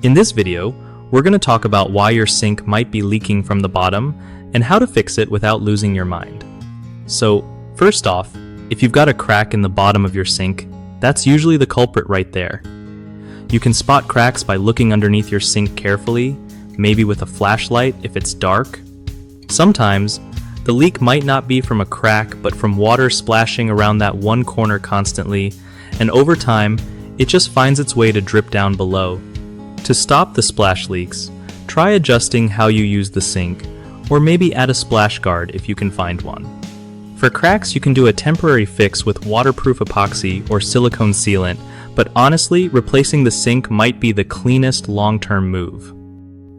In this video, we're going to talk about why your sink might be leaking from the bottom and how to fix it without losing your mind. So, first off, if you've got a crack in the bottom of your sink, that's usually the culprit right there. You can spot cracks by looking underneath your sink carefully, maybe with a flashlight if it's dark. Sometimes, the leak might not be from a crack, but from water splashing around that one corner constantly, and over time, it just finds its way to drip down below. To stop the splash leaks, try adjusting how you use the sink, or maybe add a splash guard if you can find one. For cracks, you can do a temporary fix with waterproof epoxy or silicone sealant, but honestly, replacing the sink might be the cleanest long-term move.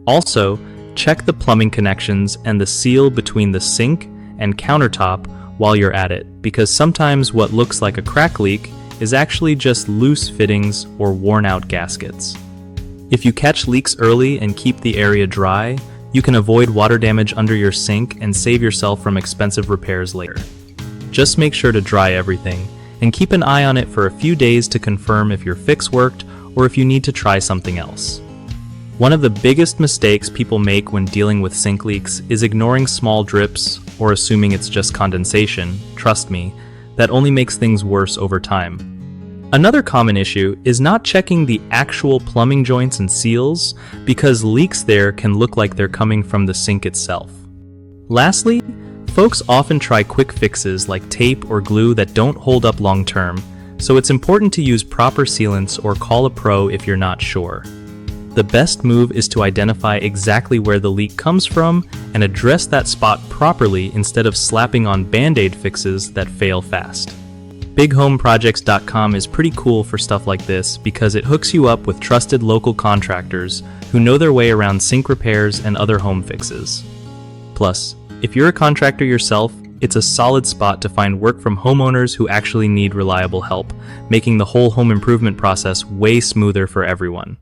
Also, check the plumbing connections and the seal between the sink and countertop while you're at it, because sometimes what looks like a crack leak is actually just loose fittings or worn-out gaskets. If you catch leaks early and keep the area dry, you can avoid water damage under your sink and save yourself from expensive repairs later. Just make sure to dry everything, and keep an eye on it for a few days to confirm if your fix worked or if you need to try something else. One of the biggest mistakes people make when dealing with sink leaks is ignoring small drips or assuming it's just condensation. Trust me, that only makes things worse over time. Another common issue is not checking the actual plumbing joints and seals, because leaks there can look like they're coming from the sink itself. Lastly, folks often try quick fixes like tape or glue that don't hold up long term, so it's important to use proper sealants or call a pro if you're not sure. The best move is to identify exactly where the leak comes from and address that spot properly instead of slapping on band-aid fixes that fail fast. BigHomeProjects.com is pretty cool for stuff like this because it hooks you up with trusted local contractors who know their way around sink repairs and other home fixes. Plus, if you're a contractor yourself, it's a solid spot to find work from homeowners who actually need reliable help, making the whole home improvement process way smoother for everyone.